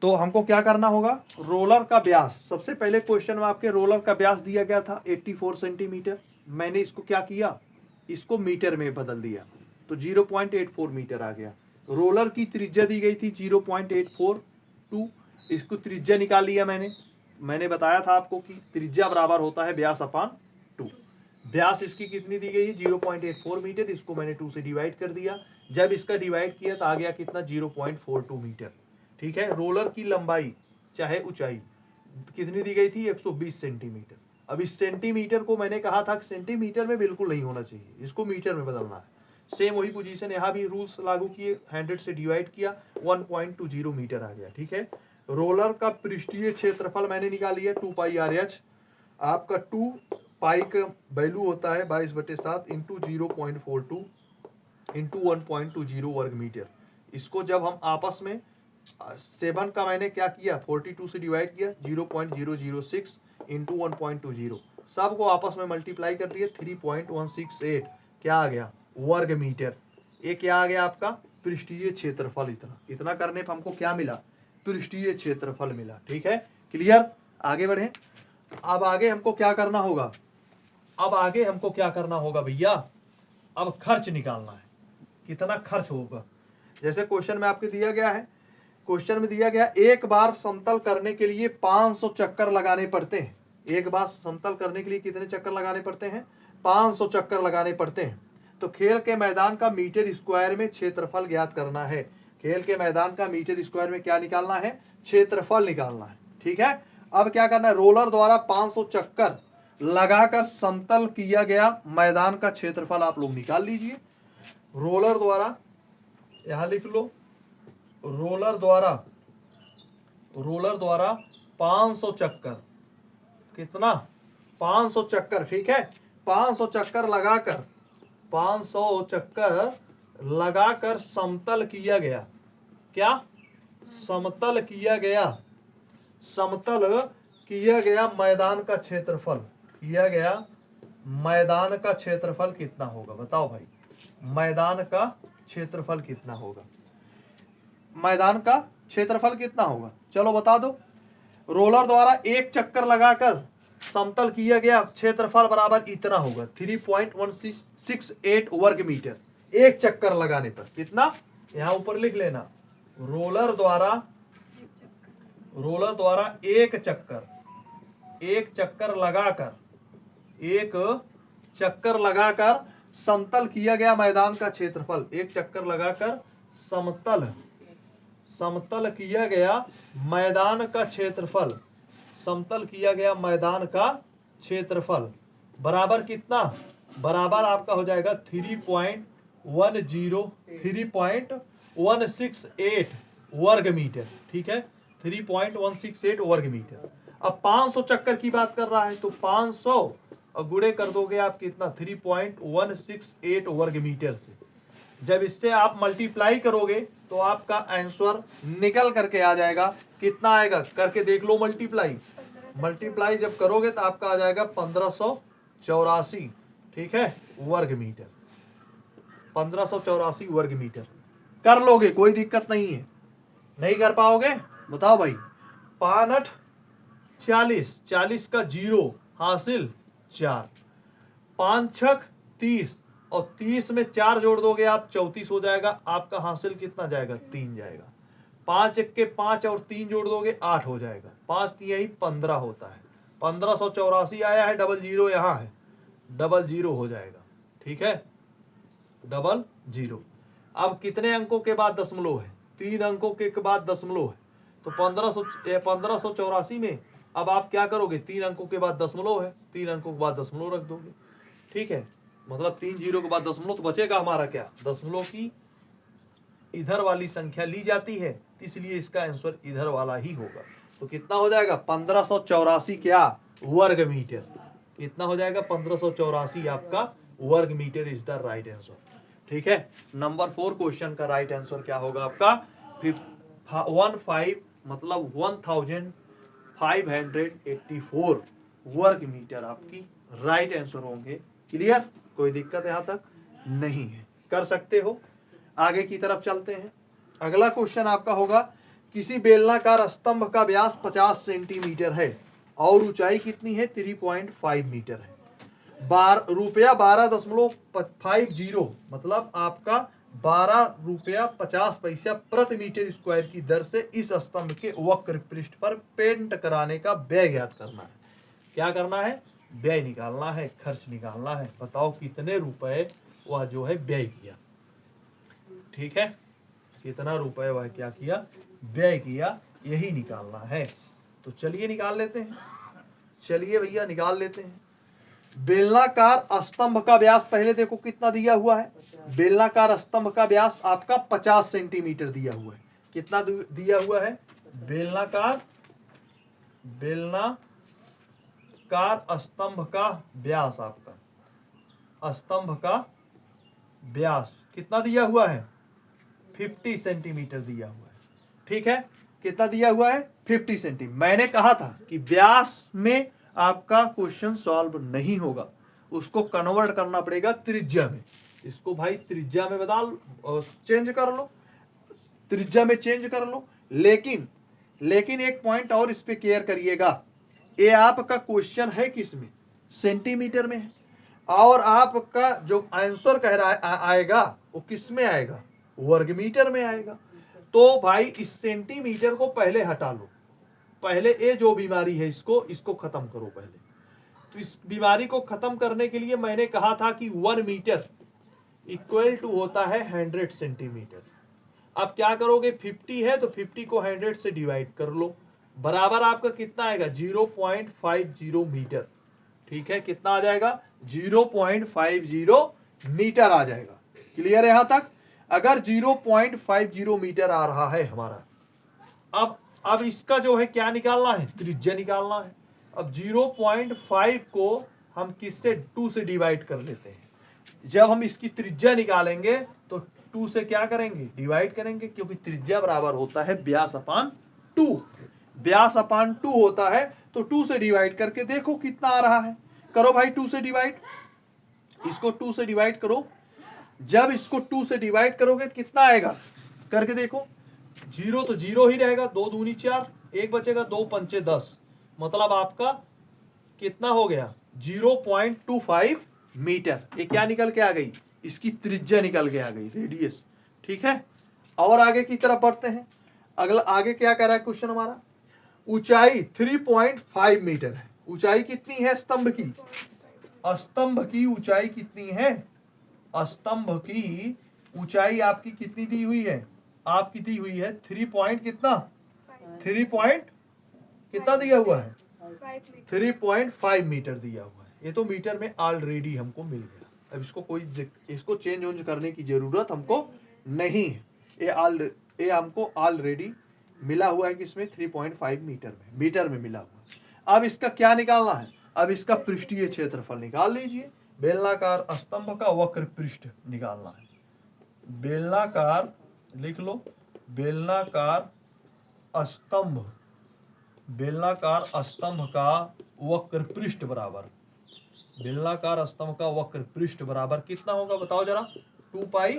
तो हमको क्या करना होगा, रोलर का व्यास, सबसे पहले क्वेश्चन में आपके रोलर का व्यास दिया गया था 84 सेंटीमीटर। मैंने इसको क्या किया, इसको मीटर में बदल दिया तो 0.84 मीटर आ गया। रोलर की त्रिज्या दी गई थी 0.842, इसको त्रिज्या निकाल लिया मैंने बताया था आपको कि त्रिज्या बराबर होता है व्यास अपान 2। व्यास इसकी कितनी दी गई है 0.84 मीटर, इसको मैंने 2 से डिवाइड कर दिया। जब इसका डिवाइड किया तो आ गया कितना 0.42 मीटर। ठीक है, रोलर की लंबाई चाहे ऊंचाई कितनी दी गई थी 120 सेंटीमीटर। अब इस सेंटीमीटर को मैंने कहा था कि सेंटीमीटर में बिल्कुल नहीं होना चाहिए, इसको मीटर में बदलना है। सेम वही पोजीशन यहाँ भी रूल्स लागू किए, 100 से डिवाइड किया 1.20 मीटर आ गया। ठीक है, रोलर का पृष्ठीय क्षेत्रफल मैंने निकाल लिया 2πRh। आपका 2 पाई का वैल्यू होता है 22/7 इंटू 0.42 इंटू 1.20 वर्ग मीटर। इसको जब हम आपस में 7 का मैंने क्या किया 42 से डिवाइड किया 0.006 इंटू 1.20, सबको आपस में मल्टीप्लाई कर दिया 3.168 क्या आ गया वर्ग मीटर। ये क्या आ गया आपका पृष्ठीय क्षेत्रफल। इतना करने पर हमको क्या मिला, पृष्ठीय क्षेत्रफल मिला। ठीक है, क्लियर, आगे बढ़े। अब आगे हमको क्या करना होगा, अब आगे हमको क्या करना होगा भैया, अब खर्च निकालना है, कितना खर्च होगा। जैसे क्वेश्चन में आपके दिया गया है, क्वेश्चन में दिया गया एक बार समतल करने के लिए 500 चक्कर लगाने पड़ते हैं। एक बार समतल करने के लिए कितने चक्कर लगाने पड़ते हैं, 500 चक्कर लगाने पड़ते हैं। तो खेल के मैदान का मीटर स्क्वायर में क्षेत्रफल ज्ञात करना है। खेल के मैदान का मीटर स्क्वायर में क्या निकालना है, क्षेत्रफल निकालना है। ठीक है, अब क्या करना है, रोलर द्वारा 500 चक्कर लगाकर समतल किया गया मैदान का क्षेत्रफल आप लोग निकाल लीजिए। रोलर द्वारा, यहां लिख लो, रोलर द्वारा 500 चक्कर, कितना 500 चक्कर। ठीक है, 500 चक्कर लगाकर 500 चक्कर लगाकर समतल किया गया, क्या समतल किया गया, समतल किया गया मैदान का क्षेत्रफल, किया गया मैदान का क्षेत्रफल कितना होगा, बताओ भाई, मैदान का क्षेत्रफल कितना होगा, मैदान का क्षेत्रफल कितना होगा, चलो बता दो। रोलर द्वारा एक चक्कर लगाकर समतल किया गया क्षेत्रफल बराबर इतना होगा 3.168 वर्ग मीटर। एक चक्कर लगाने पर कितना, यहां ऊपर लिख लेना, रोलर द्वारा एक चक्कर लगाकर समतल किया गया मैदान का क्षेत्रफल, एक चक्कर लगाकर समतल किया गया मैदान का क्षेत्रफल, समतल किया गया मैदान का क्षेत्रफल बराबर कितना, बराबर आपका हो जाएगा 3.168 वर्ग मीटर। ठीक है, 3.168 वर्ग मीटर। अब 500 चक्कर की बात कर रहा है तो 500 और गुणे कर दोगे आप कितना 3.168 वर्ग मीटर से। जब इससे आप मल्टीप्लाई करोगे तो आपका आंसर निकल करके आ जाएगा, कितना आएगा करके देख लो, मल्टीप्लाई जब करोगे तो आपका आ जाएगा 1584। ठीक है, वर्ग मीटर, 1584 वर्ग मीटर। कर लोगे, कोई दिक्कत नहीं है। नहीं कर पाओगे बताओ भाई, 5 40, 40 का 0 हासिल 4, 5 6 30 और 30 में 4 जोड़ दोगे आप 34 हो जाएगा। आपका हासिल कितना जाएगा 3 जाएगा। 5 1 के 5 और 3 जोड़ दोगे 8 हो जाएगा। 5 3 15 होता है। 1584 आया है, डबल जीरो यहाँ है, डबल जीरो हो जाएगा। ठीक है, डबल जीरो। अब कितने अंकों के बाद दशमलव है, 3 अंकों के बाद दशमलव है। तो 1584 में अब आप क्या करोगे, 3 अंकों के बाद दशमलव है, 3 अंकों के बाद दशमलव रख दोगे। ठीक है, मतलब 3 जीरो के बाद दशमलव, तो बचेगा हमारा क्या, दशमलव की इधर वाली संख्या ली जाती है, इसलिए इसका आंसर इधर वाला ही होगा। तो कितना हो जाएगा 1584 क्या वर्ग मीटर, कितना हो जाएगा 1584 आपका वर्ग metre is the right answer. ठीक है, नंबर 4 क्वेश्चन का राइट आंसर क्या होगा आपका 15 मतलब 1584 वर्ग मीटर आपकी राइट आंसर होंगे। क्लियर, कोई दिक्कत यहां तक नहीं है, कर सकते हो। आगे की तरफ चलते हैं। अगला क्वेश्चन आपका होगा किसी बेलनाकार स्तंभ का व्यास 50 सेंटीमीटर है और ऊंचाई कितनी है 3.5 मीटर है। रुपया 12.50 मतलब आपका 12 रुपया 50 पैसा प्रति मीटर स्क्वायर की दर से इस स्तंभ के वक्र पृष्ठ पर पेंट कराने का व्यय ज्ञात करना है। क्या करना है? व्यय निकालना है, खर्च निकालना है। बताओ कितने रुपए वह जो है व्यय किया। ठीक है, कितना रुपए वह क्या किया? व्यय किया, यही निकालना है। तो चलिए निकाल लेते हैं। चलिए भैया निकाल लेते हैं। बेलनाकार स्तंभ का व्यास पहले देखो कितना दिया हुआ है। बेलनाकार स्तंभ का व्यास आपका 50 सेंटीमीटर दिया हुआ है। कितना दिया हुआ है? बेलनाकार स्तंभ का व्यास, आपका स्तंभ का व्यास कितना दिया हुआ है? 50 सेंटीमीटर दिया हुआ है। ठीक है, कितना दिया हुआ है? 50 सेंटीमीटर। मैंने कहा था कि व्यास में आपका क्वेश्चन सॉल्व नहीं होगा, उसको कन्वर्ट करना पड़ेगा त्रिज्या में। इसको भाई त्रिज्या में बदल चेंज कर लो, त्रिज्या में चेंज कर लो। लेकिन एक पॉइंट और इस पे केयर करिएगा, ये आपका क्वेश्चन है किस में? सेंटीमीटर में है, और आपका जो आंसर कह रहा है आएगा वो किस में आएगा? वर्गमीटर में आएगा। तो भाई इस सेंटीमीटर को पहले हटा लो, पहले ये जो बीमारी है इसको खत्म करो पहले। तो इस बीमारी को खत्म करने के लिए मैंने कहा था कि 1 मीटर इक्वल टू होता है 100 सेंटीमीटर। अब क्या करोगे? 50 है तो 50 को 100 से डिवाइड कर लो, बराबर आपका कितना आएगा? 0.50 मीटर। ठीक है, कितना आ जाएगा? 0.50 मीटर आ जाएगा। क्लियर है यहां तक? अगर 0.50 मीटर आ रहा है हमारा, अब इसका जो है क्या निकालना है? त्रिज्या निकालना है। अब 0.5 को हम किससे? 2 से डिवाइड कर लेते हैं। जब हम इसकी त्रिज्या निकालेंगे तो 2 से क्या करेंगे? डिवाइड करेंगे, क्योंकि त्रिज्या बराबर होता है व्यास अपान 2। व्यास अपान 2 होता है, तो 2 से डिवाइड करके देखो कितना आ रहा है। करो भाई 2 से डिवाइड, इसको 2 से डिवाइड करो। जब इसको 2 से डिवाइड करोगे कितना आएगा? करके देखो। 0 तो 0 ही रहेगा, 2 दूनी 4, 1 बचेगा, 2 पंचे 10, मतलब आपका कितना हो गया? 0.25 मीटर। ये क्या निकल के आ गई? इसकी त्रिज्या निकल के आ गई, रेडियस। ठीक है, और आगे की तरफ बढ़ते हैं। अगला आगे क्या कह रहा है क्वेश्चन हमारा? ऊंचाई 3.5 मीटर है। ऊंचाई कितनी है स्तंभ की? स्तंभ की ऊंचाई कितनी है? स्तंभ की ऊंचाई आपकी कितनी दी हुई है? आपकी दी हुई है 3 दिया हुआ है? 3.5 मीटर दिया हुआ है। ये तो मीटर में ऑलरेडी हमको मिल गया। अब इसको चेंज वेंज करने की जरूरत हमको नहीं है। ये हमको ऑलरेडी मिला हुआ है किसमें? 3.5 मीटर में मिला हुआ है। अब इसका क्या निकालना है? अब इसका पृष्ठीय क्षेत्रफल निकाल लीजिए। बेलनाकार स्तंभ का वक्र पृष्ठ निकालना है। बेलनाकार लिख लो, बेलनाकार स्तंभ का वक्र पृष्ठ बराबर, बेलनाकार स्तंभ का वक्र पृष्ठ बराबर कितना होगा? बताओ जरा। 2 पाई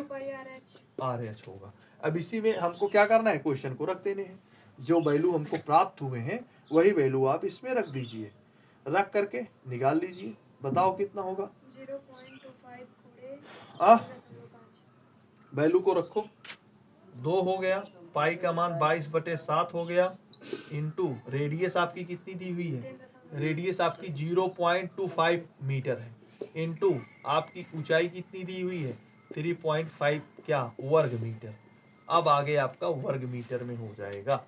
RH होगा। अब इसी में हमको क्या करना है? क्वेश्चन को रख देने हैं। जो वैल्यू हमको प्राप्त हुए हैं वही वैल्यू आप इसमें रख दीजिए, रख करके निकाल लीजिए। बताओ कितना होगा? 0.25 वैल्यू को रखो, 2 हो गया, पाई का मान 22/7 हो गया, इंटू रेडियस आपकी कितनी दी हुई है? रेडियस आपकी 0.25 मीटर है, इंटू आपकी ऊंचाई कितनी दी हुई है? 3.5 क्या? वर्ग मीटर। अब आगे आपका वर्ग मीटर में हो जाएगा।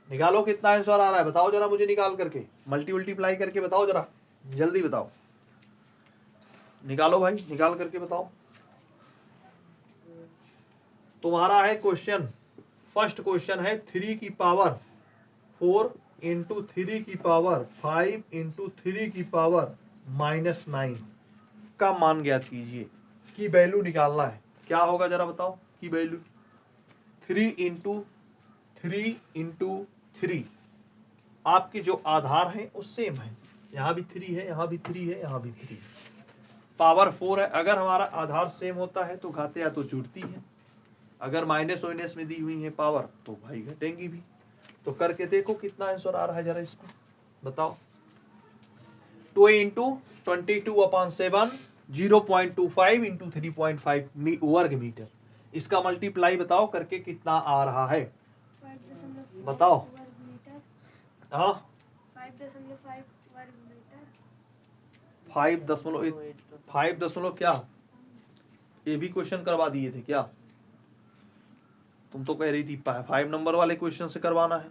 निकालो कितना आंसर आ रहा है? बताओ जरा मुझे, निकाल करके मल्टीप्लाई करके बताओ जरा, जल्दी बताओ। निकालो भाई, निकाल करके बताओ। तुम्हारा है क्वेश्चन, फर्स्ट क्वेश्चन है 3 की पावर 4 इंटू 3 की पावर 5 इंटू 3 की पावर -9 का मान ज्ञात कीजिए। की वैल्यू निकालना है। क्या होगा जरा बताओ की वैल्यू? 3 इंटू 3 आपके जो आधार है वो सेम है, यहाँ भी 3 है, यहाँ भी 3 है, यहाँ भी 3 है। पावर 4 है। अगर हमारा आधार सेम होता है तो घाते या तो जुड़ती है, अगर माइनस माइनस में दी हुई है पावर तो भाई घटेंगी भी। तो करके देखो कितना आंसर आ रहा है जरा इसको बताओ। 2 इंटू 22/7 0.25 इंटू 3.5 वर्ग मीटर, इसका मल्टीप्लाई बताओ करके कितना आ रहा है बताओ। हाँ 5 क्या, ये भी क्वेश्चन करवा दिए थे क्या? तुम तो कह रही थी 5 नंबर वाले क्वेश्चन से करवाना है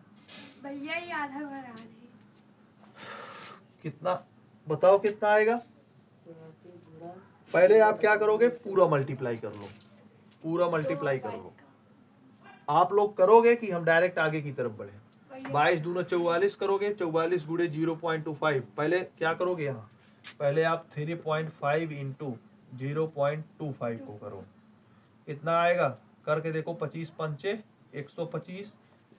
भैया, ये आधा भर आ रही। कितना बताओ कितना आएगा? पहले आप क्या करोगे, पूरा मल्टीप्लाई कर लो, पूरा मल्टीप्लाई कर लो। आप लोग करोगे कि हम डायरेक्ट आगे की तरफ बढ़े? 22 दूना 44 करोगे, 44 गुणे 0.25। पहले क्या करोगे, यहाँ पहले आप 3.5 इंटू 0.25 को करो, कितना आएगा करके देखो। 25 पंचे 125,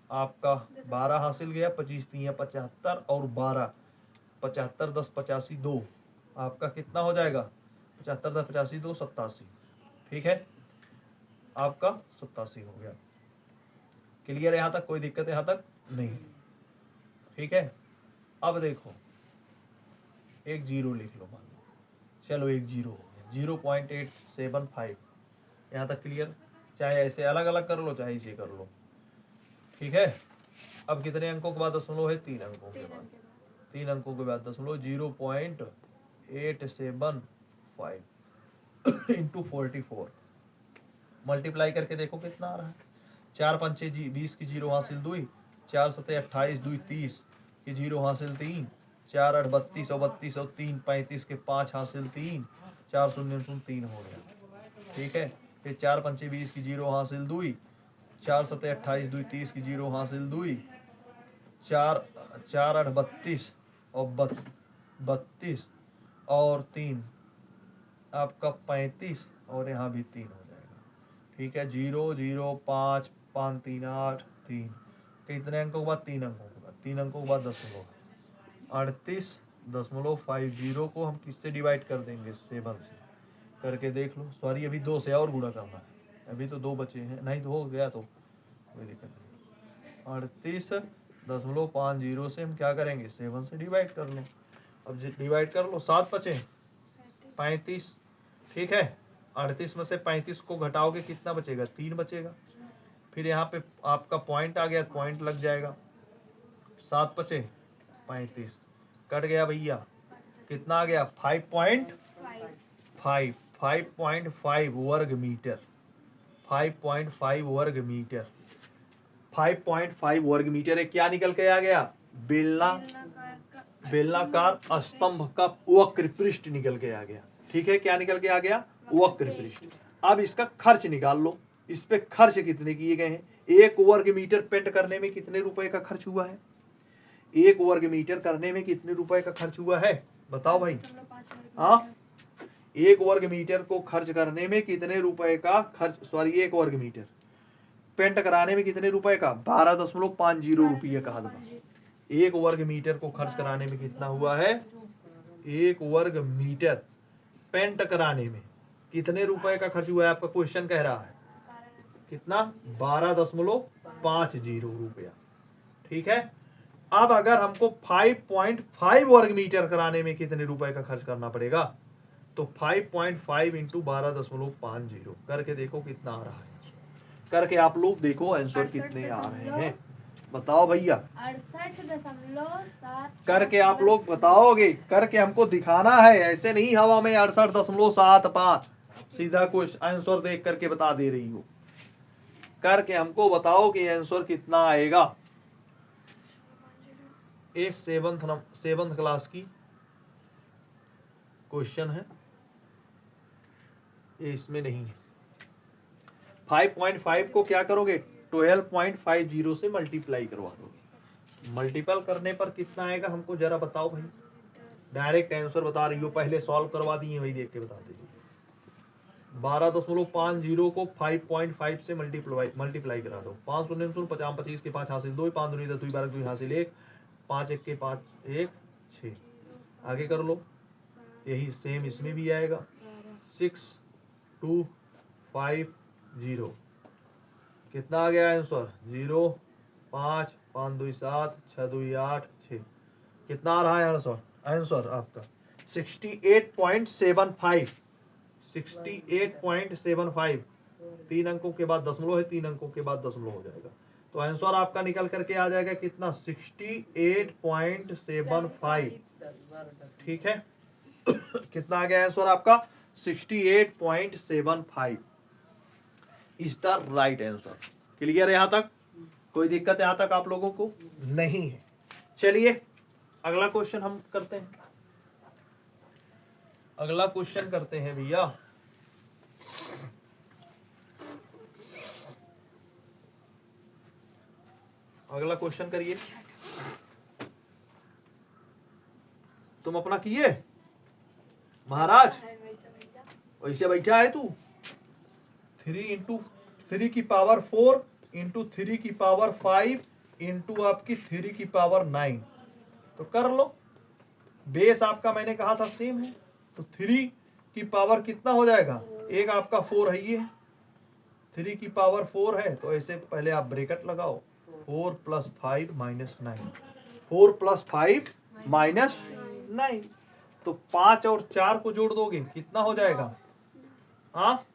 आपका 12 हासिल गया, 25 3 75 और 12 75 10 85 2, आपका कितना हो जाएगा 75 10 85 2 87। ठीक है, आपका 87 हो गया। क्लियर है यहाँ तक, कोई दिक्कत है यहाँ तक नहीं? ठीक है, अब देखो एक जीरो लिख लो, मान लो, चलो एक जीरो हो गया, 0.875। यहाँ तक क्लियर? चाहे ऐसे अलग अलग कर लो, चाहे इसे कर लो। ठीक है, अब कितने अंकों के बाद दशमलव है? 3 अंकों के बाद। 3 अंकों के बाद दशमलव 0.875 इंटू 44, मल्टीप्लाई करके देखो कितना आ रहा है। 4 पंचे 20 की 0 हासिल 2, 4 सते 28 2 30 की 0 हासिल 3, 4 8 32 और 32 और 3 35 के 5 हासिल 3, 4 शून्य 3 हो गया। ठीक है, फिर 4 पंचे 20 की 0 हासिल 2, 4 सते 28 2 30 की 0 हासिल 2, 4 8 32 और 32 और 3 आपका 35 और यहाँ भी 3 हो जाएगा। ठीक है, 0 0 5 5 3 8 3, कितने अंकों के बाद? 3 अंकों के बाद। 3 अंकों के बाद दशमलव 38.50 को हम किससे डिवाइड कर देंगे? 7 से। करके देख लो, सॉरी अभी 2 से और गुणा करना है, अभी तो 2 बचे हैं, नहीं तो हो गया तो कोई दिक्कत नहीं। 38.50 से हम क्या करेंगे? 7 से डिवाइड कर लो। अब डिवाइड कर लो, 7 बचे 35। ठीक है, 38 में से 35 को घटाओगे कितना बचेगा? 3 बचेगा। फिर यहाँ पे आपका पॉइंट आ गया, पॉइंट लग जाएगा। 7 बचे 35, कट गया भैया, कितना आ गया? 5.5 वर्ग मीटर। 5.5 वर्ग मीटर, 5.5 वर्ग मीटर है। क्या निकल के आ गया? बेलनाकार स्तंभ का वक्र पृष्ठ निकल के आ गया। ठीक है, क्या निकल के आ गया? वक्र पृष्ठ। अब इसका खर्च निकाल लो, इस पे खर्च कितने किए गए हैं? 1 वर्ग मीटर पेंट करने में कितने रुपए का खर्च हुआ है? 1 वर्ग मीटर करने में कितने रुपए का खर्च हुआ है बताओ भाई? हाँ, 1 वर्ग मीटर को खर्च करने में कितने रुपए का खर्च, सॉरी 1 वर्ग मीटर पेंट कराने में कितने रुपए का? 12.50 रुपये का। 1 वर्ग मीटर को खर्च कराने में कितना हुआ है? 1 वर्ग मीटर पेंट कराने में कितने रुपए का खर्च हुआ है? आपका क्वेश्चन कह रहा है कितना? 12.50 रुपया। ठीक है, अब अगर हमको 5.5 वर्ग मीटर कराने में कितने रुपए का खर्च करना पड़ेगा? तो 5.5 इंटू 12.50 करके देखो कितना आ रहा है। करके आप लोग देखो आंसर कितने आ रहे हैं बताओ भैया। 68.7 करके आप लोग बताओगे, करके हमको दिखाना है, ऐसे नहीं हवा में 68.75 सीधा कुछ आंसर देख करके बता दे रही हो। करके हमको बताओ कि आंसर कितना आएगा। ये 7th क्लास की क्वेश्चन है, ये इसमें नहीं है। 5.5 को क्या करोगे? 12.50 से मल्टीप्लाई करवा दोगे। मल्टीपल करने पर कितना आएगा हमको जरा बताओ भाई। डायरेक्ट आंसर बता रही हो, पहले सॉल्व करवा दिए भाई, देख के बता दीजिए। 12.50 को 5.5 से मल्टीप्लाई करा दो। 5 शून्य 50 25 के 5 हासिल 2, 5 दूनी 10 2 12 2 हासिल 1, 5 1 के 5 1 6। आगे कर लो, यही सेम इसमें भी आएगा। 6 2 5 0 कितना आ गया आंसर 0, 5, 5 2 7, 6 2 8, 6। कितना आ रहा है आंसर? आंसर आपका 68.75। 68.75। 3 अंकों के बाद दशमलव है, 3 अंकों के बाद दशमलव हो जाएगा। तो आंसर आपका निकल करके आ जाएगा कितना? 68.75। ठीक है। कितना आ गया आंसर आपका? 68.75 is the right answer. Clear है यहां तक? कोई दिक्कत यहां तक आप लोगों को नहीं है? चलिए अगला क्वेश्चन हम करते हैं। अगला क्वेश्चन करते हैं भैया। अगला क्वेश्चन करिए। तुम अपना किए महाराज? वैसे बैठा है तू? 3 इंटू 3 की पावर 4 इंटू 3 की पावर 5 इंटू आपकी 3 की पावर 9। तो कर लो। बेस आपका मैंने कहा था सेम है, तो 3 की पावर कितना हो जाएगा? एक आपका 4 है, ये 3 की पावर 4 है, तो ऐसे पहले आप ब्रैकेट लगाओ। 4 + 5 - 9। 4 + 5 - 9। तो 5 और 4 को जोड़ दोगे कितना हो जाएगा? हाँ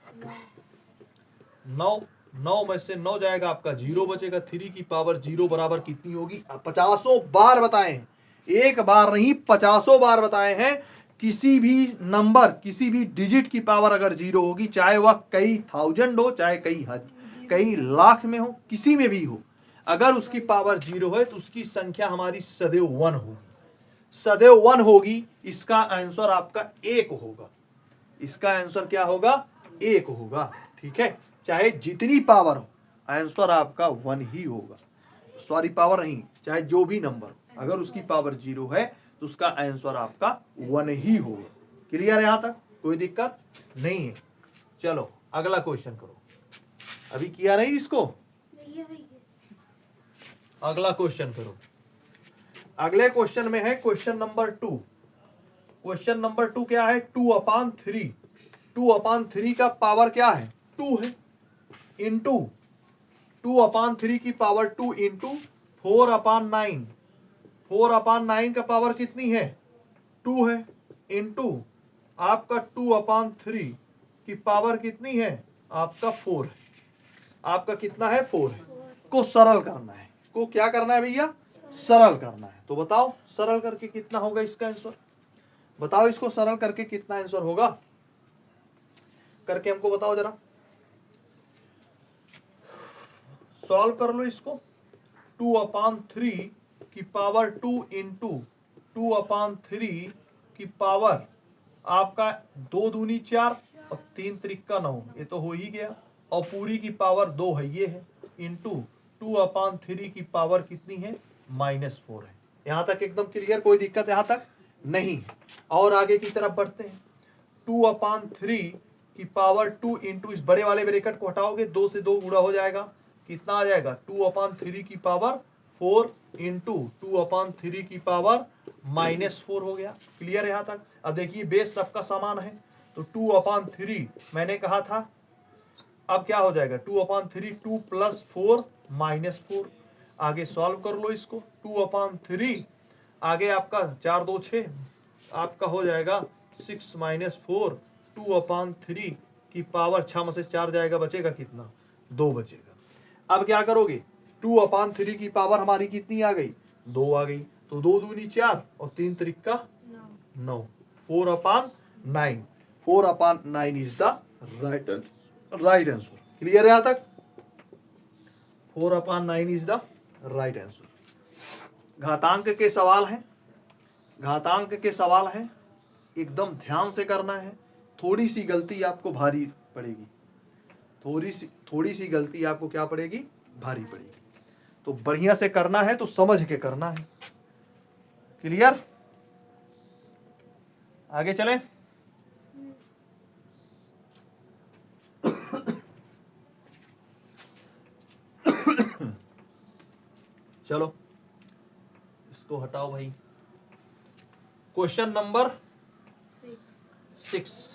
9। 9 में से 9 जाएगा आपका 0 बचेगा। 3 की पावर 0 बराबर कितनी होगी? 50 बार बताए, एक बार नहीं 50 बार बताए हैं। किसी भी नंबर, किसी भी डिजिट की पावर अगर 0 होगी, चाहे वह कई थाउजेंड हो, चाहे कई लाख में हो, किसी में भी हो, अगर उसकी पावर 0 है तो उसकी संख्या हमारी सदैव 1 होगी। सदैव 1 होगी। इसका आंसर आपका 1 होगा। इसका आंसर क्या होगा? 1 होगा। ठीक है, चाहे जितनी पावर हो, आंसर आपका 1 ही होगा। सॉरी, पावर नहीं, चाहे जो भी नंबर, अगर उसकी पावर 0 है तो उसका आंसर आपका 1 ही होगा। क्लियर है यहां तक? कोई दिक्कत नहीं है? चलो अगला क्वेश्चन करो। अभी किया नहीं इसको? अगला क्वेश्चन करो। अगले क्वेश्चन में है क्वेश्चन नंबर 2। क्वेश्चन नंबर 2 क्या है? 2/3। 2/3 का पावर क्या है? 2 है। इंटू 2/3 की पावर 2 इंटू 4/9। 4/9 का पावर कितनी है? 2 है। इंटू आपका 2/3 की पावर कितनी है? आपका 4 है। आपका कितना है? 4 है। को सरल करना है। को क्या करना है भैया? सरल करना है। तो बताओ सरल करके कितना होगा इसका आंसर? बताओ इसको सरल करके कितना आंसर होगा? करके हमको बताओ जरा। सॉल्व कर लो इसको। 2/3 की पावर 2 इंटू 2/3 की पावर आपका 2 दूनी 4 और 3 त्रिका 9, ये तो हो ही गया। और पूरी की पावर 2 है, ये है। इंटू 2/3 की पावर कितनी है? -4 है। यहां तक एकदम क्लियर? कोई दिक्कत यहां तक नहीं? और आगे की तरफ बढ़ते हैं। 2/3 की पावर 2 इंटू, इस बड़े वाले ब्रैकेट को हटाओगे, 2 से 2 गुणा हो जाएगा। कितना आ जाएगा? 2/3 की पावर 4 इंटू 2/3 की पावर -4 हो गया। क्लियर है यहां तक? अब देखिए बेस सबका समान है, तो 2/3 मैंने कहा था। अब क्या हो जाएगा? 2/3 2 + 4 -4। आगे सॉल्व कर लो इसको। 2/3 आगे आपका 4 2 6, आपका हो जाएगा 6 - 4। 2/3 की पावर 6 में से 4 जाएगा, बचेगा कितना? 2 बचेगा। अब क्या करोगे? 2/3 की पावर हमारी कितनी आ गई? 2 आ गई। तो 2 दूनी 4 और 3 Trika 9। 4/9। 4/9 is the right answer. Clear है यहां तक? 4/9 इज द राइट आंसर। घातांक के सवाल हैं। घातांक के सवाल हैं, एकदम ध्यान से करना है। थोड़ी सी गलती आपको भारी पड़ेगी। थोड़ी सी गलती आपको क्या पड़ेगी? भारी पड़ेगी। तो बढ़िया से करना है, तो समझ के करना है। क्लियर? आगे चलें। चलो इसको हटाओ भाई। Question number 6।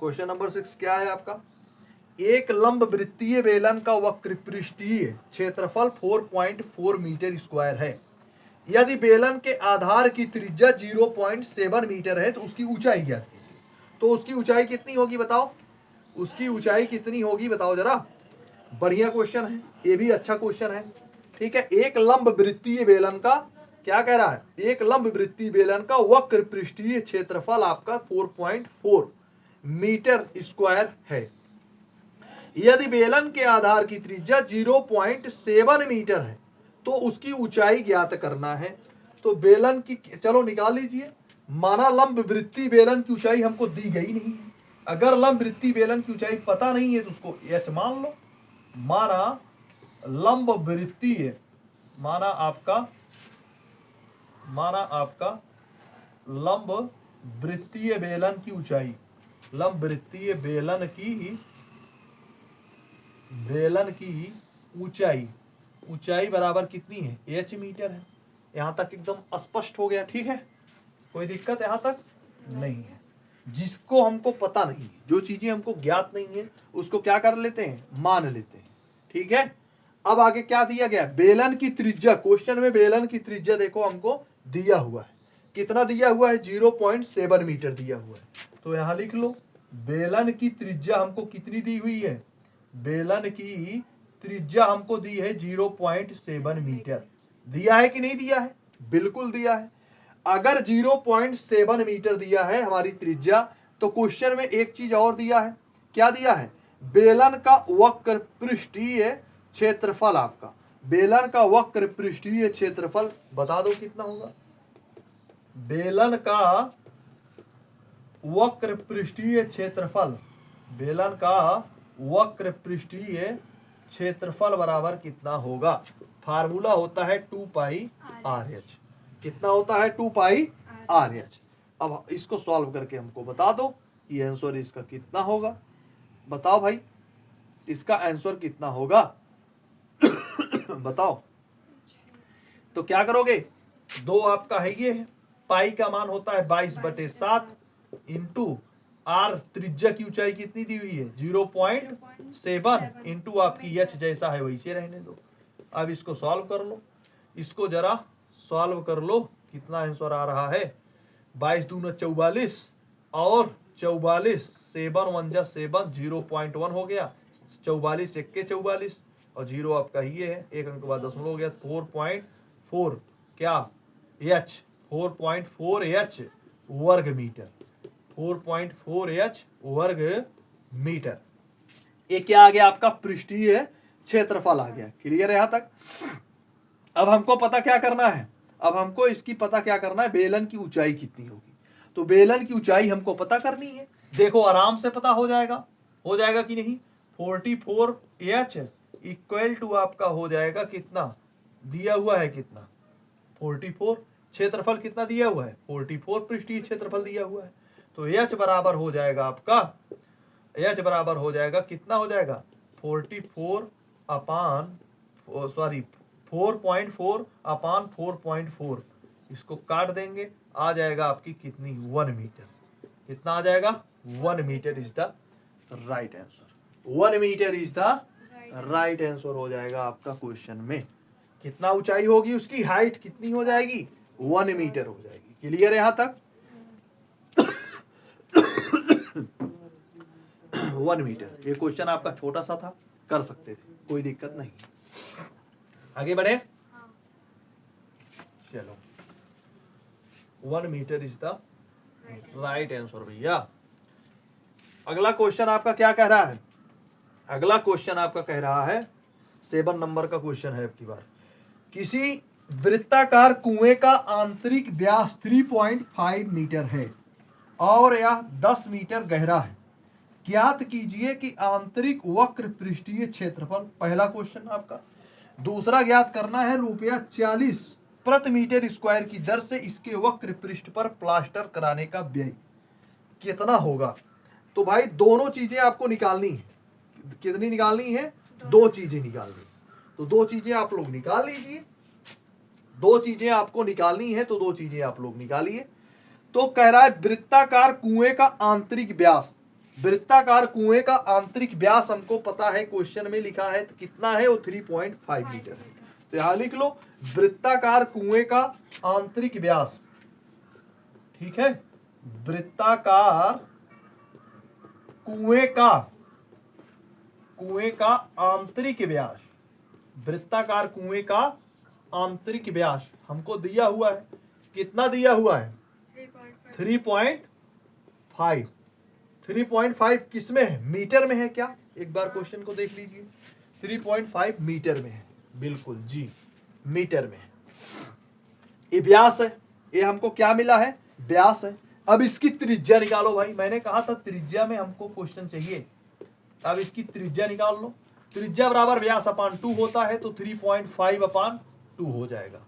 क्वेश्चन नंबर 6 क्या है आपका? एक लंब वृत्तीय बेलन का वक्र पृष्ठीय क्षेत्रफल 4.4 मीटर स्क्वायर है। यदि बेलन के आधार की त्रिज्या 0.7 मीटर है तो उसकी ऊंचाई ज्ञात कीजिए। तो उसकी ऊंचाई कितनी होगी बताओ, उसकी ऊंचाई कितनी होगी बताओ जरा। बढ़िया क्वेश्चन है, ये भी अच्छा क्वेश्चन है। ठीक है, एक लंब वृत्तीय बेलन का क्या कह रहा है, एक लंब वृत्तीय बेलन का वक्र पृष्ठीय क्षेत्रफल आपका 4.4 मीटर स्क्वायर है। यदि बेलन के आधार की त्रिज्या 0.7 मीटर है तो उसकी ऊंचाई ज्ञात करना है। तो बेलन की चलो निकाल लीजिए। माना लंब वृत्तीय बेलन की ऊंचाई हमको दी गई नहीं है। अगर लंब वृत्तीय बेलन की ऊंचाई पता नहीं है तो उसको एच मान लो। माना लंब वृत्तीय, माना आपका लंब वृत्तीय बेलन की ऊंचाई, लंब वृत्तीय बेलन की ऊंचाई बराबर कितनी है, एच मीटर है। यहां तक एकदम स्पष्ट हो गया। ठीक है, कोई दिक्कत यहां तक नहीं है। जिसको हमको पता नहीं है, जो चीजें हमको ज्ञात नहीं है, उसको क्या कर लेते हैं, मान लेते हैं। ठीक है, अब आगे क्या दिया गया, बेलन की त्रिज्या। क्वेश्चन में बेलन की त्रिज्या देखो हमको दिया हुआ है, कितना दिया हुआ है, 0.7 मीटर दिया हुआ है। तो यहां लिख लो बेलन की त्रिज्या हमको कितनी दी हुई है, बेलन की त्रिज्या हमको दी है 0.7 मीटर। दिया है कि नहीं दिया है, बिल्कुल दिया है। अगर 0.7 मीटर दिया है हमारी त्रिज्या, तो क्वेश्चन में एक चीज और दिया है। क्या दिया है, बेलन का वक्र पृष्ठीय क्षेत्रफल। आपका बेलन का वक्र पृष्ठीय क्षेत्रफल बता दो कितना होगा। बेलन का वक्र पृष्ठीय क्षेत्रफल, बेलन का वक्र पृष्ठीय क्षेत्रफल बराबर कितना होगा। फार्मूला होता है 2 पाई आर एच। कितना होता है, 2 पाई आर एच। अब इसको सॉल्व करके हमको बता दो ये आंसर इसका कितना होगा। बताओ भाई, इसका आंसर कितना होगा बताओ। तो क्या करोगे, 2 आपका है ये है, पाई का मान होता है 22/7 इंटू आर, त्रिज्या की ऊंचाई कितनी दी हुई है 0.7 इंटू आपकी एच जैसा है वैसे रहने दो। अब इसको सॉल्व कर लो, इसको जरा सॉल्व कर लो। कितना आंसर आ रहा है, 22 दूना 44 और 44, 7 1 जा 7, 0.1 हो गया। 44 1 के 44 और 0 आपका ये है, एक अंक बाद दशमलव हो गया। 4.4 क्या एच, 4.4 एच वर्ग मीटर, 4.4 एच वर्ग मीटर। ये क्या आ गया आपका, पृष्ठीय क्षेत्रफल आ गया। क्लियर है यहां तक। अब हमको पता क्या करना है, अब हमको इसकी पता क्या करना है, बेलन की ऊंचाई कितनी होगी। तो बेलन की ऊंचाई हमको पता करनी है। देखो आराम से पता हो जाएगा कि नहीं। 44 एच इक्वल टू आपका हो जाएगा कितना, दिया हुआ है कितना 44, क्षेत्रफल कितना दिया हुआ है 44, पृष्ठीय क्षेत्रफल दिया हुआ है। तो एच बराबर हो जाएगा आपका, एच बराबर हो जाएगा कितना हो जाएगा 44 अपान 4.4 अपान 4.4। इसको काट देंगे, आ जाएगा आपकी कितनी 1 मीटर। कितना आ जाएगा 1 metre is the right answer. 1 metre is the right answer हो जाएगा आपका क्वेश्चन में। कितना ऊंचाई होगी उसकी, हाइट कितनी हो जाएगी 1 मीटर हो जाएगी। क्लियर है यहां तक 1 मीटर। ये क्वेश्चन आपका छोटा सा था, कर सकते थे, कोई दिक्कत नहीं। आगे बढ़े, चलो 1 metre is the right answer भैया। अगला क्वेश्चन आपका क्या कह रहा है, अगला क्वेश्चन आपका कह रहा है 7 नंबर का क्वेश्चन है। अब की बार, किसी वृत्ताकार कुएं का आंतरिक व्यास 3.5 मीटर है और यह 10 मीटर गहरा है। ज्ञात कीजिए कि आंतरिक वक्र पृष्ठीय क्षेत्रफल। पहला क्वेश्चन आपका। दूसरा ज्ञात करना है ₹40 प्रति मीटर स्क्वायर की दर से इसके वक्र पृष्ठ पर प्लास्टर कराने का व्यय कितना होगा। तो भाई दोनों चीजें आपको निकालनी है। कितनी निकालनी है, 2 चीजें निकालनी। तो 2 चीजें आप लोग निकाल लीजिए। 2 चीजें आपको निकालनी है तो 2 चीजें आप लोग निकालिए। तो कह रहा है वृत्ताकार कुएं का आंतरिक व्यास वृत्ताकार कुएं का आंतरिक व्यास हमको पता है, क्वेश्चन में लिखा है तो कितना है, वो 3.5 मीटर है। तो यहां लिख लो वृत्ताकार कुएं का आंतरिक व्यास, ठीक है, वृत्ताकार कुएं का आंतरिक व्यास, वृत्ताकार कुएं का आंतरिक व्यास हमको दिया हुआ है, कितना दिया हुआ है, 3.5। 3.5 किस में है, मीटर में है क्या, एक बार क्वेश्चन को देख लीजिए। 3.5 मीटर में है, बिल्कुल जी मीटर में है। ये व्यास है, ये हमको क्या मिला है, व्यास है। अब इसकी त्रिज्या निकालो भाई, मैंने कहा था त्रिज्या में हमको क्वेश्चन चाहिए। अब इसकी त्रिज्या निकाल लो, त्रिज्या बराबर व्यास अपान 2 होता है, तो 3.5 अपान 2 हो जाएगा।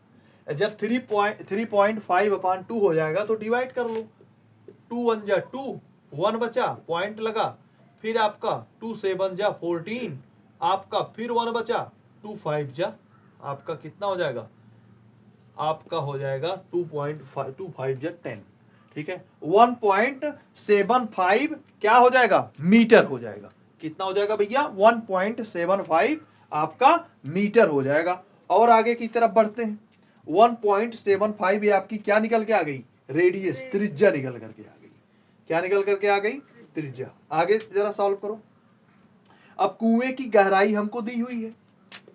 जब 3.5 अपान 2 हो जाएगा तो डिवाइड कर लो, 2 1 जा 2, 1 बचा, पॉइंट लगा, फिर आपका 2 7 जा 14, आपका फिर 1 बचा, 2 5 जा आपका कितना हो जाएगा, आपका हो जाएगा 2.5 जा 10, ठीक है। 1.75 क्या हो जाएगा, मीटर हो जाएगा। कितना हो जाएगा भैया, 1.75 आपका मीटर हो जाएगा। और आगे की तरफ बढ़ते हैं, 1.75 ये आपकी क्या निकल के आ गई, रेडियस, त्रिज्या निकल करके आ गई। क्या निकल करके आ गई, त्रिज्या। आगे जरा सॉल्व करो। अब कुएं की गहराई हमको दी हुई है,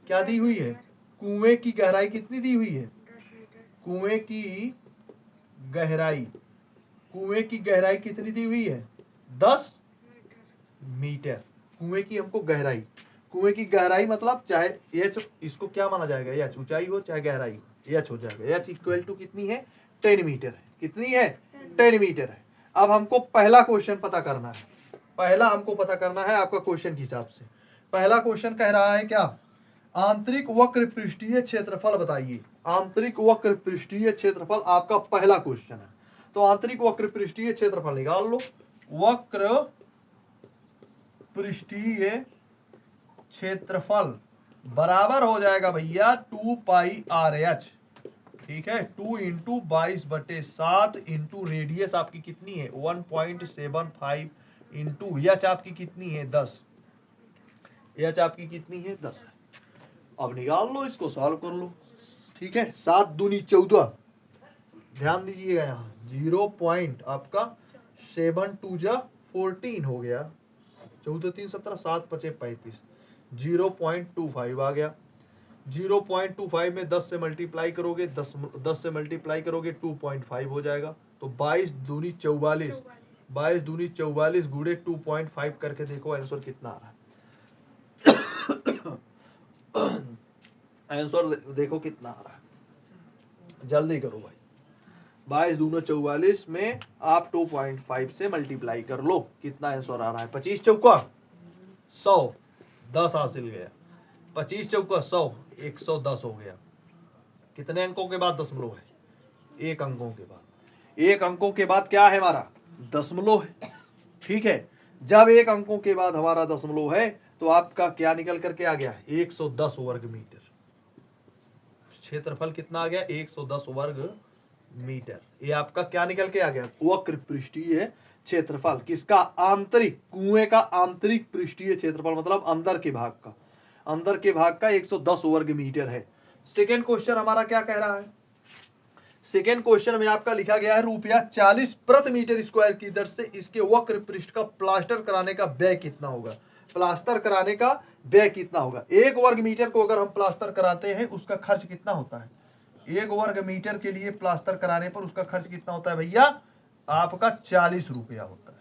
क्या दी हुई है, कुएं की गहराई कितनी दी हुई है, कुएं की गहराई, कुएं की गहराई कितनी दी हुई है, 10 मीटर। कुएं की हमको गहराई, कुएं की गहराई मतलब चाहे एच, इसको क्या माना जाएगा, एच ऊंचाई हो चाहे गहराई हो, एच हो जाएगा। एच इक्वल टू कितनी है, 10 मीटर है। कितनी है, 10 मीटर है। अब हमको पहला क्वेश्चन पता करना है, पहला हमको पता करना है आपका क्वेश्चन के हिसाब से। पहला क्वेश्चन कह रहा है क्या, आंतरिक वक्र पृष्ठीय क्षेत्रफल बताइए। आंतरिक वक्र पृष्ठीय क्षेत्रफल आपका पहला क्वेश्चन है। तो आंतरिक वक्र पृष्ठीय क्षेत्रफल निकाल लो। वक्र पृष्ठीय क्षेत्रफल बराबर हो जाएगा भैया 2 पाई आर एच, ठीक है। 2 इंटू 22/7 इंटू रेडियस आपकी कितनी है 1.75 इंटू एच आपकी कितनी है 10, एच आपकी कितनी है 10 है। अब निकाल लो इसको, सॉल्व कर लो, ठीक है। 7 दूनी 14, ध्यान दीजिएगा यहाँ 0 पॉइंट आपका 7 जा 14 हो गया, 14 3 17, 7 5 35, 0.25 आ गया। 0.25 में 10 से मल्टीप्लाई करोगे, 10 से मल्टीप्लाई करोगे 2.5 हो जाएगा। तो 22 दूनी 44, 22 दूनी 44 गुणे 2.5 करके देखो आंसर कितना आ रहा है। आंसर देखो कितना आ रहा है, जल्दी करो भाई। 22 दूना 44 में आप 2.5 से मल्टीप्लाई कर लो, कितना आंसर आ रहा है, 25 चौका 100, 10 हासिल गया। 25 चौका 100, 110 हो गया। कितने अंकों के बाद दशमलव है, एक अंकों के बाद, एक अंकों के बाद क्या है हमारा दशमलव है, ठीक है। जब एक अंकों के बाद हमारा दशमलव है तो आपका क्या निकल करके आ गया 110 वर्ग मीटर। क्षेत्रफल कितना आ गया 110 वर्ग मीटर। ये आपका क्या निकल के आ गया वक्र पृष्ठीय क्षेत्रफल, किसका, आंतरिक, कुएं का आंतरिक पृष्ठीय क्षेत्रफल मतलब अंदर के भाग का, अंदर के भाग का 110 वर्ग मीटर है। सेकेंड क्वेश्चन हमारा क्या कह रहा है, सेकेंड क्वेश्चन में आपका लिखा गया है ₹40 प्रति मीटर स्क्वायर की दर से इसके वक्र पृष्ठ का प्लास्टर कराने का व्यय कितना होगा। प्लास्टर कराने का व्यय कितना होगा, 1 वर्ग मीटर को अगर हम प्लास्टर कराते हैं उसका खर्च कितना होता है, 1 वर्ग मीटर के लिए प्लास्टर कराने पर उसका खर्च कितना होता है भैया, आपका 40 रुपया होता है।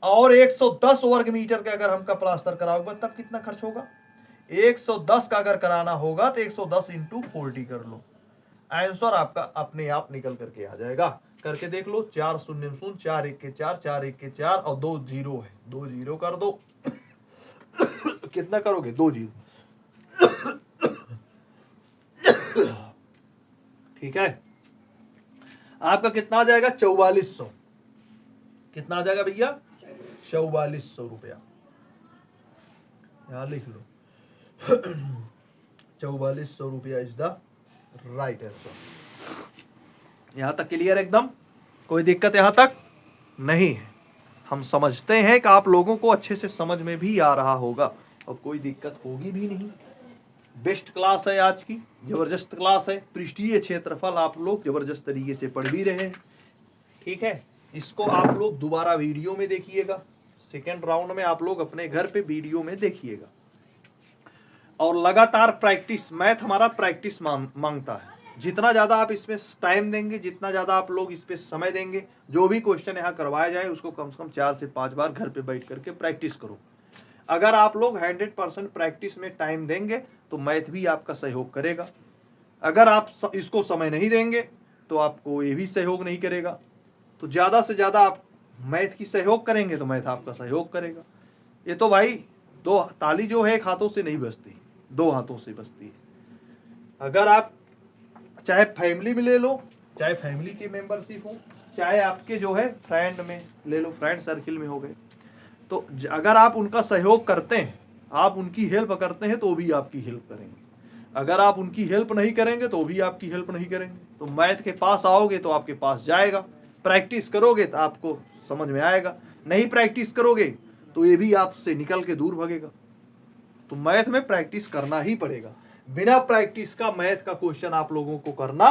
और 110 वर्ग मीटर का अगर हमका प्लास्टर कराओगे तब कितना खर्च होगा, 110 का अगर कराना होगा तो 110 इंटू 40 कर लो, आंसर आपका अपने आप निकल करके आ जाएगा। करके देख लो, 4 शून्य 0, 4 1 के 4, 4 1 के 4 और 2 जीरो है, 2 जीरो कर दो कितना करोगे 2 जीरो, ठीक है। आपका कितना आ जाएगा 4400, कितना आ जाएगा भैया 4400 रुपया, यहां लिख लो 4400 रुपया इज द राइट आंसर। यहां तक क्लियर एकदम, कोई दिक्कत यहां तक नहीं है। हम समझते हैं कि आप लोगों को अच्छे से समझ में भी आ रहा होगा और कोई दिक्कत होगी भी नहीं। बेस्ट क्लास है आज की, जबरदस्त क्लास है। पृष्ठीय क्षेत्रफल आप लोग जबरदस्त तरीके से पढ़ भी रहे हैं, ठीक है। इसको आप लोग दोबारा वीडियो में देखिएगा, सेकेंड राउंड में आप लोग अपने घर पे वीडियो में देखिएगा। और लगातार प्रैक्टिस, मैथ हमारा प्रैक्टिस मांगता है। जितना ज़्यादा आप इसमें टाइम देंगे, जितना ज़्यादा आप लोग इस पे समय देंगे, जो भी क्वेश्चन यहाँ करवाया जाए उसको कम से कम 4 से 5 बार घर पे बैठ करके प्रैक्टिस करो। अगर आप लोग 100% प्रैक्टिस में टाइम देंगे तो मैथ भी आपका सहयोग करेगा। अगर आप इसको समय नहीं देंगे तो आपको ये भी सहयोग नहीं करेगा। तो ज़्यादा से ज़्यादा आप मैथ की सहयोग करेंगे तो मैथ आपका सहयोग करेगा। ये तो भाई दो ताली जो है एक हाथों से नहीं बजती, 2 हाथों से बजती है। अगर आप चाहे फैमिली में ले लो, चाहे फैमिली की मेंबरशिप हो, चाहे आपके जो है फ्रेंड में ले लो, फ्रेंड सर्किल में हो गए, तो अगर आप उनका सहयोग करते हैं, आप उनकी हेल्प करते हैं तो भी आपकी हेल्प करेंगे। अगर आप उनकी हेल्प नहीं करेंगे तो भी आपकी हेल्प नहीं करेंगे। तो मैथ के पास आओगे तो आपके पास जाएगा, प्रैक्टिस करोगे तो आपको समझ में आएगा, नहीं प्रैक्टिस करोगे तो ये भी आपसे निकल के दूर भागेगा। तो मैथ में प्रैक्टिस करना ही पड़ेगा। बिना प्रैक्टिस का मैथ का क्वेश्चन आप लोगों को करना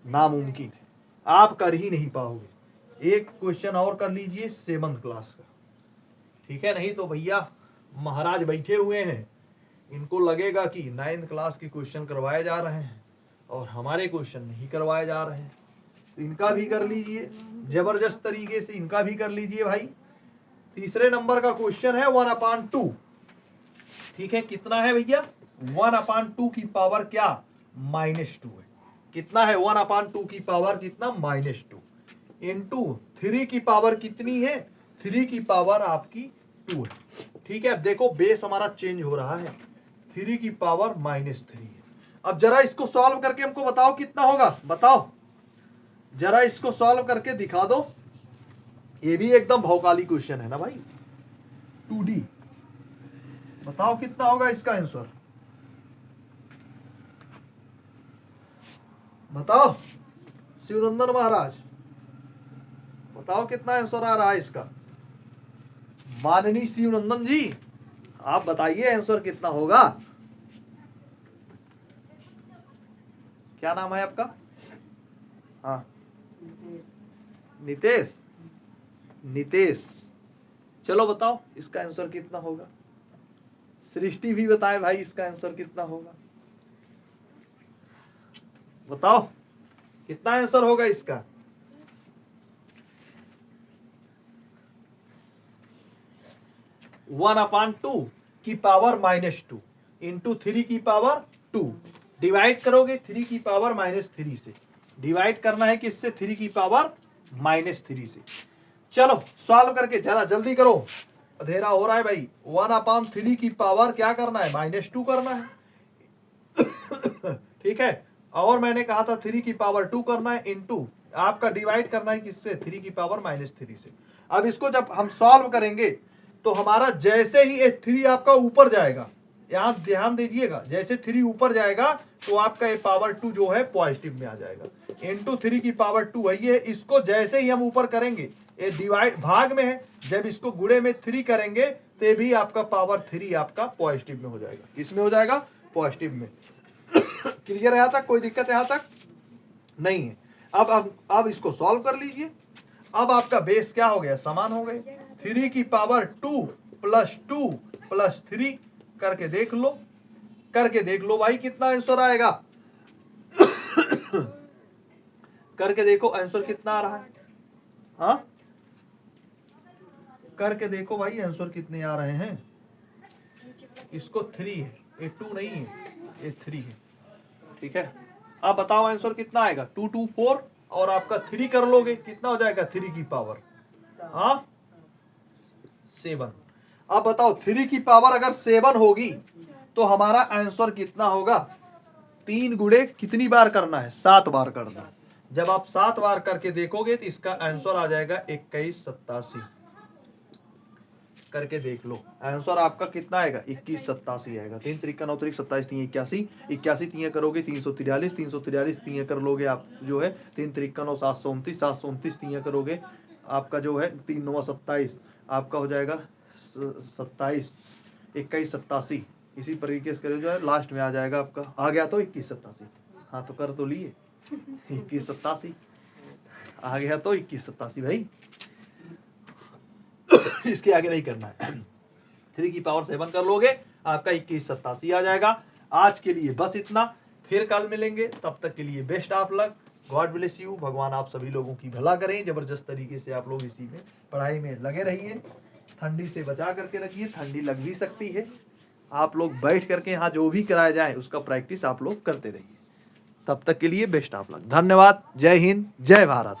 नामुमकिन है, आप कर ही नहीं पाओगे। एक क्वेश्चन और कर लीजिए 7th क्लास का, ठीक है। नहीं तो भैया महाराज बैठे हुए हैं, इनको लगेगा कि 9th क्लास के क्वेश्चन करवाए जा रहे हैं और हमारे क्वेश्चन नहीं करवाए जा रहे हैं। तो इनका भी कर लीजिए जबरदस्त तरीके से, इनका भी कर लीजिए भाई। तीसरे नंबर का क्वेश्चन है 1/2, ठीक है। कितना है भैया? 1/2 की पावर क्या? -2 है। कितना है? 1/2 की पावर कितना? -2 इंटू 3 की पावर कितनी है? 3 की पावर आपकी 2 है, ठीक है। अब देखो बेस हमारा चेंज हो रहा है, 3 की पावर -3 है। अब जरा इसको सॉल्व करके हमको बताओ कितना होगा, बताओ जरा इसको सॉल्व करके दिखा दो। ये भी एकदम भौकाली क्वेश्चन है ना भाई, 2D। बताओ कितना होगा इसका आंसर, बताओ शिवनंदन महाराज, बताओ कितना आंसर आ रहा है इसका। माननीय शिवनंदन जी आप बताइए आंसर कितना होगा। क्या नाम है आपका? हाँ नितेश, नितेश, चलो बताओ इसका आंसर कितना होगा। सृष्टि भी बताए भाई इसका आंसर कितना होगा, बताओ कितना आंसर होगा इसका। (1/2 की पावर -2 इंटू 3 की पावर 2 डिवाइड करोगे 3 की पावर -3 से। डिवाइड करना है किससे? 3 की पावर -3 से। चलो सॉल्व करके जरा जल्दी करो, अंधेरा हो रहा है भाई। 1/3 की पावर क्या करना है? -2 करना है, ठीक है। और मैंने कहा था 3 की पावर 2 करना है, इंटू आपका डिवाइड करना है किससे? 3 की पावर -3 से। अब इसको जब हम सॉल्व करेंगे तो हमारा जैसे ही 3 आपका ऊपर जाएगा, यहाँ ध्यान दीजिएगा, जैसे 3 ऊपर जाएगा तो आपका ये पावर 2 जो है पॉजिटिव में आ जाएगा। इंटू 3 की पावर 2 है ये। इसको जैसे ही हम ऊपर करेंगे, ये डिवाइड भाग में है, जब इसको गुणे में 3 करेंगे तो भी आपका पावर 3 आपका पॉजिटिव में हो जाएगा। किस में हो जाएगा? पॉजिटिव में। क्लियर है यहाँ तक? कोई दिक्कत यहाँ तक नहीं है। अब इसको सॉल्व कर लीजिए। अब आपका बेस क्या हो गया? समान हो गए। 3 की पावर 2 प्लस 2 प्लस 3 करके देख लो, करके देख लो भाई कितना आंसर आएगा। करके देखो आंसर कितना आ रहा है। हाँ करके देखो भाई आंसर कितने आ रहे हैं। इसको 3 है, ये 2 नहीं है, ये 3 है, ठीक है। अब बताओ आंसर कितना आएगा? 2 2 4 और आपका 3 कर लोगे कितना हो जाएगा? 3 की पावर 7। अब बताओ 3 की पावर अगर 7 होगी तो हमारा आंसर कितना होगा? 3 गुणे कितनी बार करना है? 7 बार करना है। जब आप 7 बार करके देखोगे तो इसका आंसर आ जाएगा 2187। करके देख लो आंसर आपका कितना आएगा? 2187 आएगा। 3 3 9 3 27 3 81 81 3 करोगे 343 343 3 कर लोगे आप जो है 3 3 9 729 729 3 करोगे आपका जो है 3 9 27 आपका हो जाएगा 27, 21, 87। इसी तरीके से करो जो है लास्ट में आ जाएगा आपका, आ गया तो 21, 87। हाँ तो कर तो लिए 21, 87 आ गया तो 21, 87 भाई। इसके आगे नहीं करना है। 3 की पावर 7 कर लोगे आपका 21, 87 आ जाएगा। आज के लिए बस इतना, फिर कल मिलेंगे, तब तक के लिए best of luck, God bless you. भगवान आप सभी लोगों की भला करें। जबरदस्त तरीके से आप लोग इसी में पढ़ाई में लगे रहिए, ठंडी से बचा करके रखिए, ठंडी लग भी सकती है। आप लोग बैठ करके यहाँ जो भी कराया जाए उसका प्रैक्टिस आप लोग करते रहिए। तब तक के लिए बेस्ट ऑफ लक, धन्यवाद, जय हिंद, जय भारत।